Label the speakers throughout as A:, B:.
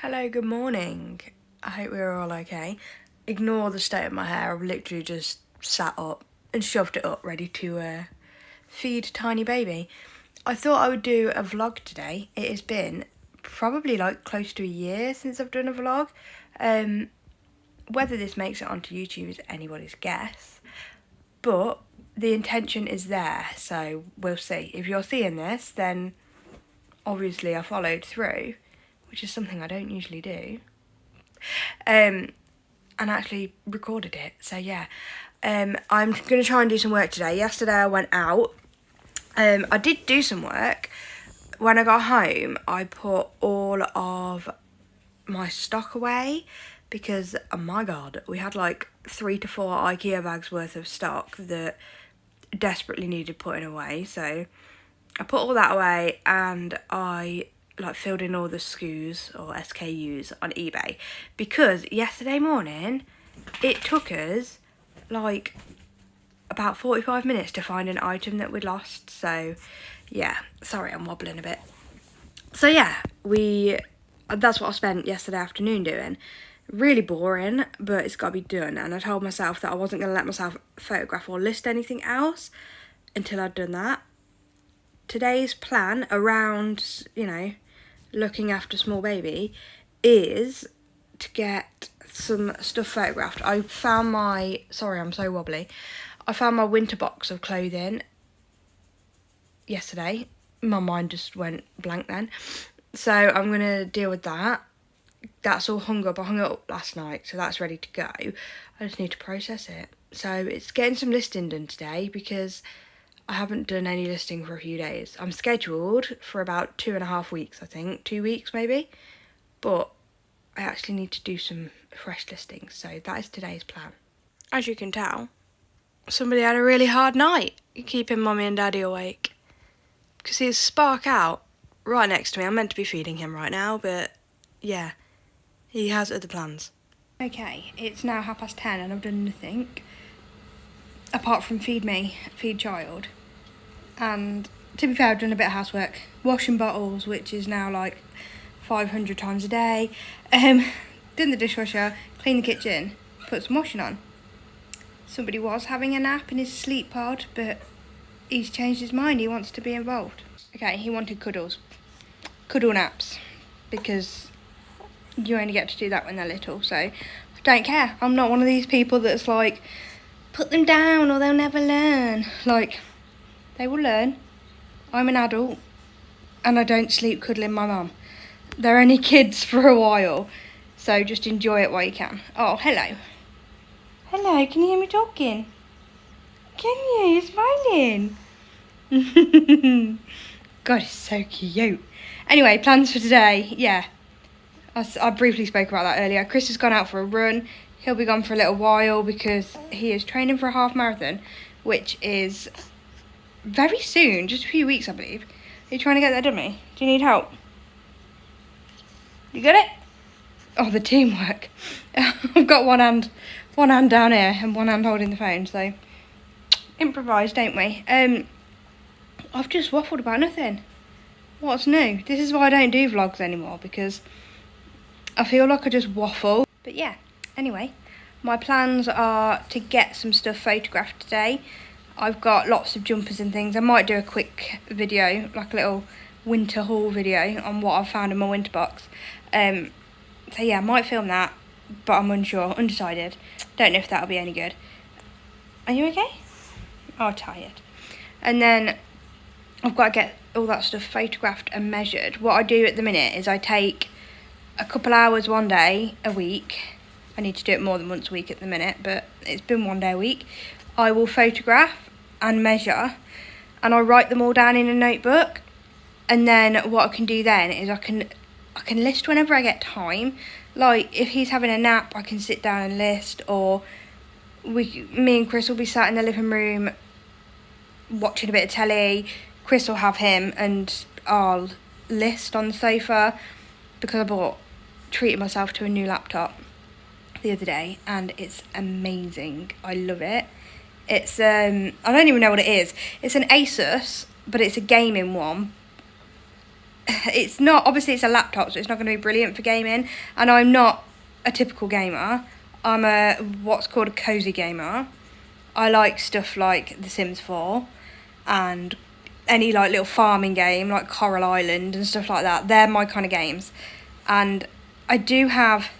A: Hello, good morning. I hope we're all okay. Ignore the state of my hair. I've literally just sat up and shoved it up, ready to feed tiny baby. I thought I would do a vlog today. It has been probably like close to a year since I've done a vlog. Whether this makes it onto YouTube is anybody's guess, but the intention is there, so we'll see. If you're seeing this, then obviously I followed through, which is something I don't usually do. And actually recorded it. So yeah, I'm going to try and do some work today. Yesterday I went out. I did do some work. When I got home, I put all of my stock away because, oh my god, we had like 3 to 4 IKEA bags worth of stock that desperately needed putting away. So I put all that away and I filled in all the SKUs or SKUs on eBay, because yesterday morning it took us like about 45 minutes to find an item that we'd lost. So yeah, sorry I'm wobbling a bit. So yeah, that's what I spent yesterday afternoon doing. Really boring, but it's got to be done. And I told myself that I wasn't going to let myself photograph or list anything else until I'd done that. Today's plan around, looking after small baby is to get some stuff photographed. I found sorry, I'm so wobbly. I found my winter box of clothing yesterday. My mind just went blank then. So I'm going to deal with that. That's all hung up. I hung it up last night, so that's ready to go. I just need to process it. So it's getting some listing done today because I haven't done any listing for a few days. I'm scheduled for about 2.5 weeks, I think. 2 weeks maybe. But I actually need to do some fresh listings. So that is today's plan. As you can tell, somebody had a really hard night keeping mummy and daddy awake. Because he's spark out right next to me. I'm meant to be feeding him right now, but yeah, he has other plans. Okay, it's now 10:30 and I've done nothing apart from feed child. And to be fair, I've done a bit of housework. Washing bottles, which is now like 500 times a day. Done the dishwasher, cleaned the kitchen, put some washing on. Somebody was having a nap in his sleep pod, but he's changed his mind. He wants to be involved. Okay, he wanted cuddles. Cuddle naps. Because you only get to do that when they're little, so I don't care. I'm not one of these people that's like, put them down or they'll never learn. Like, they will learn. I'm an adult and I don't sleep cuddling my mum. They're only kids for a while, so just enjoy it while you can. Oh, hello. Hello, can you hear me talking? Can you? You're smiling. God, it's so cute. Anyway, plans for today. Yeah, I briefly spoke about that earlier. Chris has gone out for a run. He'll be gone for a little while because he is training for a half marathon, which is very soon, just a few weeks, I believe. Are you trying to get that done, me? Do you need help? You got it? Oh, the teamwork. I've got one hand down here and one hand holding the phone, so improvise, don't we? I've just waffled about nothing. What's new? This is why I don't do vlogs anymore, because I feel like I just waffle. But yeah, anyway, my plans are to get some stuff photographed today. I've got lots of jumpers and things. I might do a quick video, like a little winter haul video on what I've found in my winter box. So yeah, I might film that, but I'm unsure, undecided. Don't know if that'll be any good. Are you okay? Oh, tired. And then I've got to get all that stuff photographed and measured. What I do at the minute is I take a couple hours one day a week. I need to do it more than once a week at the minute, but it's been one day a week. I will photograph and measure, and I write them all down in a notebook. And then what I can do then is I can list whenever I get time. Like if he's having a nap, I can sit down and list, or me and Chris will be sat in the living room watching a bit of telly. Chris will have him and I'll list on the sofa, because I treated myself to a new laptop the other day and it's amazing. I love it. It's I don't even know what it is. It's an Asus, but it's a gaming one. it's not, obviously it's a laptop, so it's not going to be brilliant for gaming, and I'm not a typical gamer. I'm a what's called a cozy gamer. I like stuff like The Sims 4 and any like little farming game like Coral Island and stuff like that. They're my kind of games. And I do have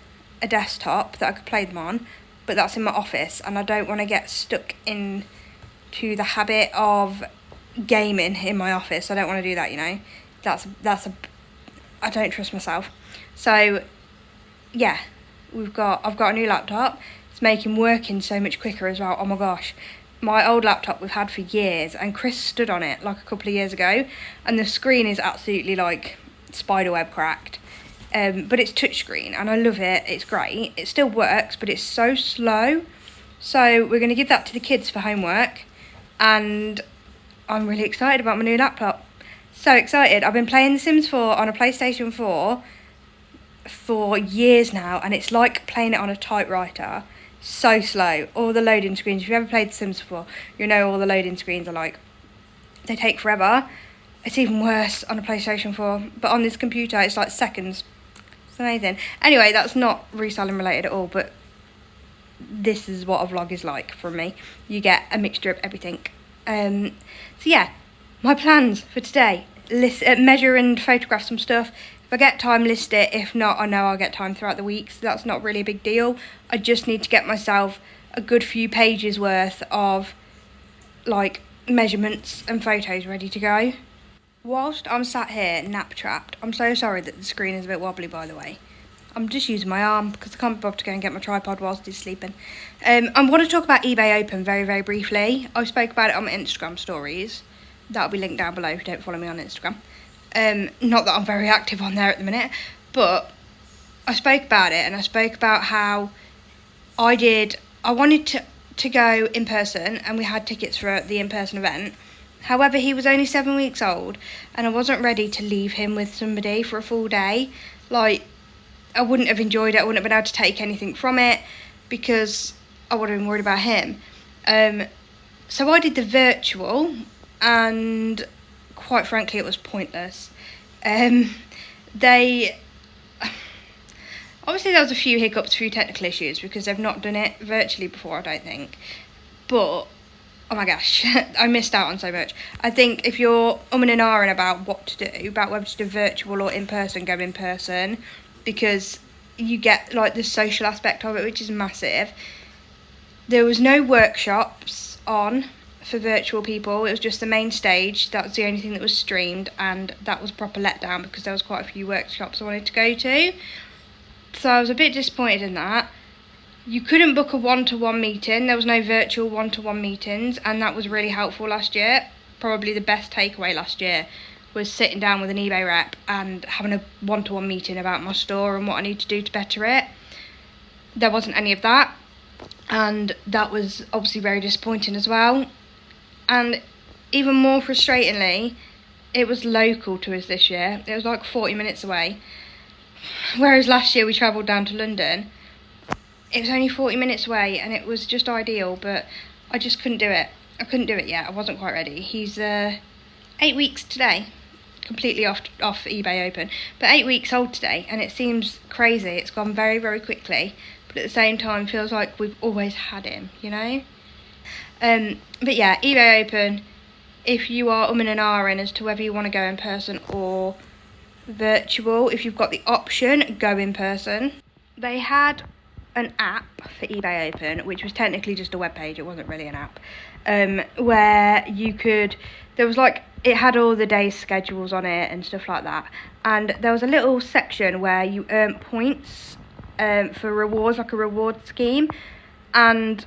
A: a desktop that I could play them on, but that's in my office, and I don't want to get stuck into the habit of gaming in my office. I don't want to do that, you know. I don't trust myself. So yeah, I've got a new laptop. It's making working so much quicker as well. Oh my gosh. My old laptop we've had for years, and Chris stood on it like a couple of years ago, and the screen is absolutely like spiderweb cracked. But it's touchscreen and I love it. It's great. It still works, but it's so slow. So we're going to give that to the kids for homework, and I'm really excited about my new laptop. So excited. I've been playing The Sims 4 on a PlayStation 4 for years now, and it's like playing it on a typewriter. So slow. All the loading screens, if you've ever played The Sims 4, you know all the loading screens are like, they take forever. It's even worse on a PlayStation 4, but on this computer it's like seconds. It's amazing. Anyway, that's not reselling related at all, but this is what a vlog is like from me. You get a mixture of everything. So yeah, my plans for today: measure and photograph some stuff. If I get time, list it. If not, I know I'll get time throughout the week, so that's not really a big deal. I just need to get myself a good few pages worth of like measurements and photos ready to go. Whilst I'm sat here nap trapped, I'm so sorry that the screen is a bit wobbly, by the way. I'm just using my arm because I can't be bothered to go and get my tripod whilst he's sleeping. I want to talk about eBay Open very, very briefly. I spoke about it on my Instagram stories. That'll be linked down below if you don't follow me on Instagram. Not that I'm very active on there at the minute, but I spoke about it, and I spoke about how I wanted to go in person, and we had tickets for the in-person event. However, he was only 7 weeks old, and I wasn't ready to leave him with somebody for a full day. Like, I wouldn't have enjoyed it. I wouldn't have been able to take anything from it because I would have been worried about him. So I did the virtual, and quite frankly, it was pointless. Obviously there was a few hiccups, a few technical issues because they've not done it virtually before, I don't think. But oh my gosh, I missed out on so much. I think if you're umming and ahhing about what to do, about whether to do virtual or in person, go in person, because you get like the social aspect of it, which is massive. There was no workshops on for virtual people. It was just the main stage. That was the only thing that was streamed, and that was a proper letdown because there was quite a few workshops I wanted to go to. So I was a bit disappointed in that. You couldn't book a one-to-one meeting. There was no virtual one-to-one meetings, and that was really helpful last year. Probably the best takeaway last year was sitting down with an eBay rep and having a one-to-one meeting about my store and what I need to do to better it. There wasn't any of that, and that was obviously very disappointing as well. And even more frustratingly, it was local to us this year. It was like 40 minutes away. Whereas last year we travelled down to London. It was only 40 minutes away, and it was just ideal, but I just couldn't do it. I couldn't do it yet. I wasn't quite ready. He's 8 weeks today, completely off eBay Open, but 8 weeks old today, and it seems crazy. It's gone very, very quickly, but at the same time feels like we've always had him, you know? But yeah, eBay Open, if you are umming and ahhing as to whether you want to go in person or virtual, if you've got the option, go in person. They had an app for eBay Open, which was technically just a web page. It wasn't really an app, where you could, there was like, it had all the day's schedules on it and stuff like that, and there was a little section where you earn points for rewards, like a reward scheme, and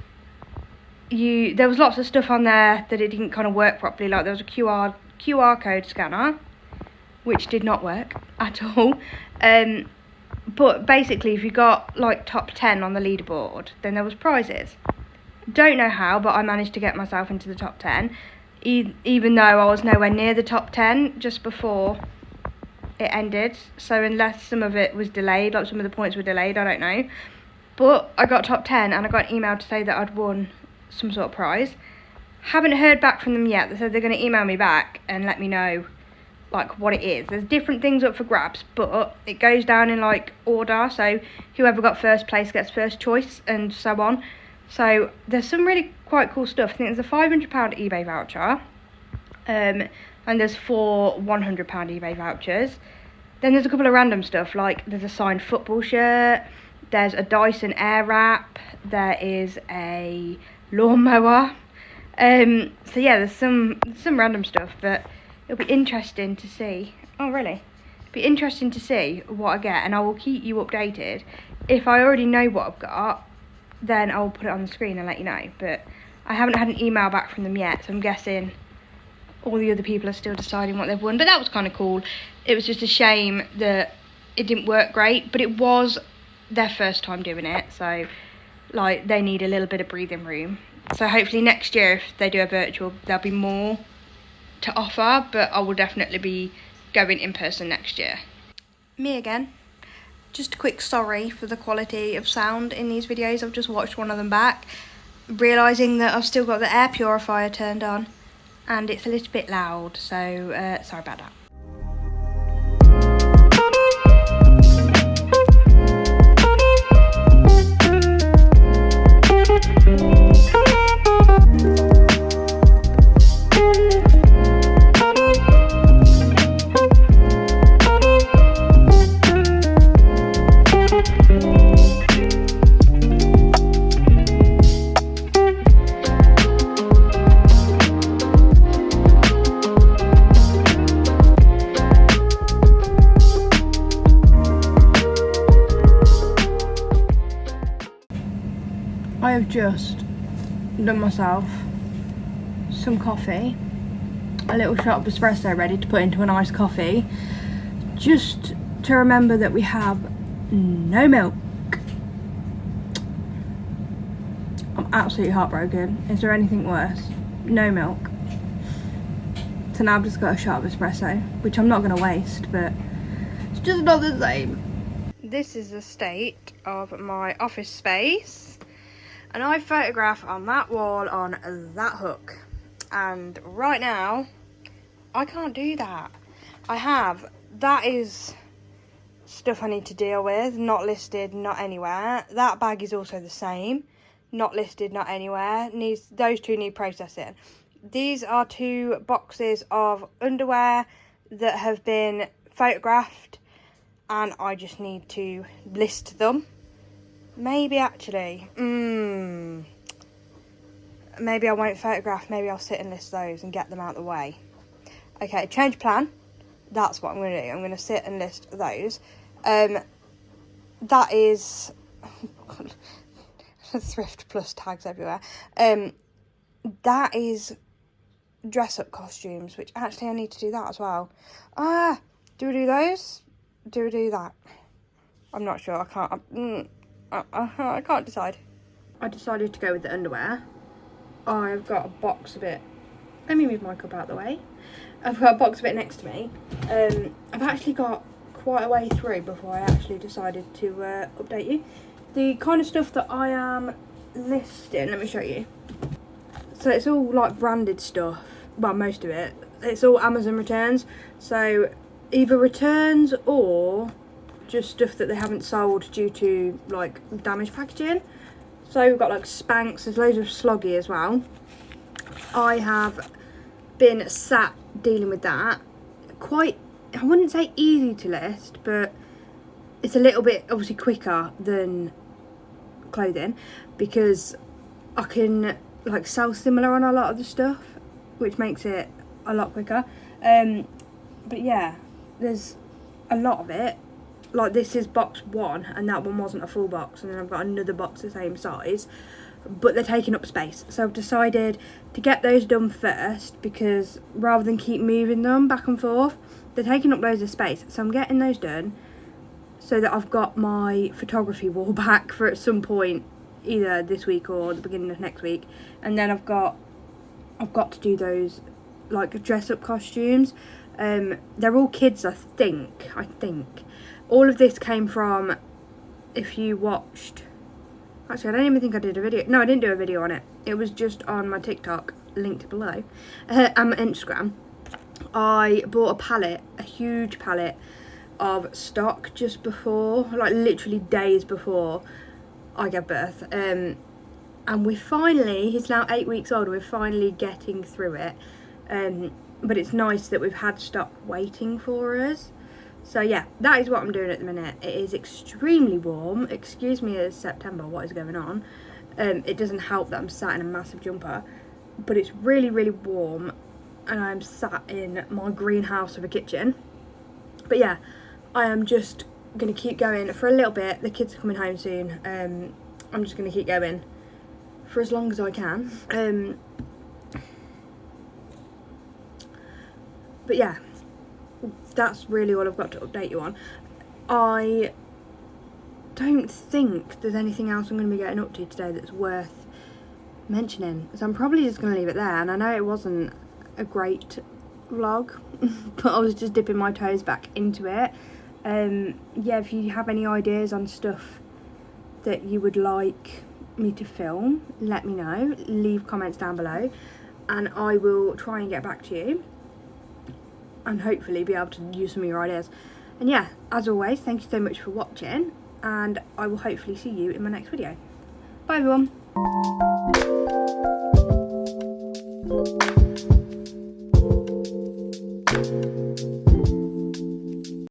A: there was lots of stuff on there that it didn't kind of work properly. Like there was a QR code scanner which did not work at all, but basically if you got like top 10 on the leaderboard, then there was prizes. Don't know how, but I managed to get myself into the top 10, even though I was nowhere near the top 10 just before it ended. So unless some of it was delayed, like some of the points were delayed, I don't know, but I got top 10 and I got an email to say that I'd won some sort of prize. Haven't heard back from them yet. They said they're going to email me back and let me know like what it is. There's different things up for grabs, but it goes down in like order, so whoever got first place gets first choice and so on. So there's some really quite cool stuff. I think there's a £500 eBay voucher, and there's 4 £100 eBay vouchers. Then there's a couple of random stuff, like there's a signed football shirt, there's a Dyson Airwrap, there is a lawnmower. So yeah, there's some random stuff, but it'll be interesting to see. Oh really? It'll be interesting to see what I get, and I will keep you updated. If I already know what I've got, then I'll put it on the screen and let you know. But I haven't had an email back from them yet, so I'm guessing all the other people are still deciding what they've won. But that was kind of cool. It was just a shame that it didn't work great, but it was their first time doing it, so like they need a little bit of breathing room. So hopefully next year, if they do a virtual, there'll be more to offer, but I will definitely be going in person next year. Me again. Just a quick sorry for the quality of sound in these videos. I've just watched one of them back, realising that I've still got the air purifier turned on and it's a little bit loud, so sorry about that. I have just done myself some coffee, a little shot of espresso ready to put into an iced coffee, just to remember that we have no milk. I'm absolutely heartbroken. Is there anything worse? No milk. So now I've just got a shot of espresso, which I'm not going to waste, but it's just not the same. This is the state of my office space. And I photograph on that wall on that hook. And right now, I can't do that. That is stuff I need to deal with, not listed, not anywhere. That bag is also the same, not listed, not anywhere. Those two need processing. These are 2 boxes of underwear that have been photographed, and I just need to list them. Maybe actually, maybe I won't photograph, maybe I'll sit and list those and get them out of the way. Okay, change plan. That's what I'm going to do. I'm going to sit and list those. That is thrift plus tags everywhere. That is dress up costumes, which actually I need to do that as well. Do we do those? Do we do that? I'm not sure. I can't. I can't decide. I decided to go with the underwear. I've got a box of it. Let me move my cup out of the way. I've got a box of it next to me. I've actually got quite a way through before I actually decided to update you. The kind of stuff that I am listing, let me show you. So it's all like branded stuff. Well, most of it. It's all Amazon returns. So either returns or just stuff that they haven't sold due to like damaged packaging. So we've got like Spanx, there's loads of Sloggy as well. I have been sat dealing with that. Quite, I wouldn't say easy to list, but it's a little bit obviously quicker than clothing because I can like sell similar on a lot of the stuff, which makes it a lot quicker. But yeah, there's a lot of it. Like this is box 1 and that one wasn't a full box, and then I've got another box the same size, but they're taking up space. So I've decided to get those done first because rather than keep moving them back and forth, they're taking up loads of space. So I'm getting those done so that I've got my photography wall back for at some point, either this week or the beginning of next week. And then I've got to do those like dress up costumes. They're all kids, I think. All of this came from, if you watched, actually I don't even think I did a video. No, I didn't do a video on it. It was just on my TikTok, linked below, and my Instagram. I bought a pallet, a huge pallet of stock just before, like literally days before I gave birth. And we finally, he's now 8 weeks old, we're finally getting through it. But it's nice that we've had stock waiting for us. So yeah, that is what I'm doing at the minute. It is extremely warm. Excuse me, it's September, what is going on? It doesn't help that I'm sat in a massive jumper, but it's really, really warm, and I'm sat in my greenhouse of a kitchen. But yeah, I am just going to keep going for a little bit. The kids are coming home soon. I'm just going to keep going for as long as I can. But yeah, that's really all I've got to update you on. I don't think there's anything else I'm going to be getting up to today that's worth mentioning, so I'm probably just going to leave it there. And I know it wasn't a great vlog, but I was just dipping my toes back into it. Yeah, if you have any ideas on stuff that you would like me to film, let me know. Leave comments down below and I will try and get back to you and hopefully be able to use some of your ideas. And yeah, as always, thank you so much for watching, and I will hopefully see you in my next video. Bye everyone.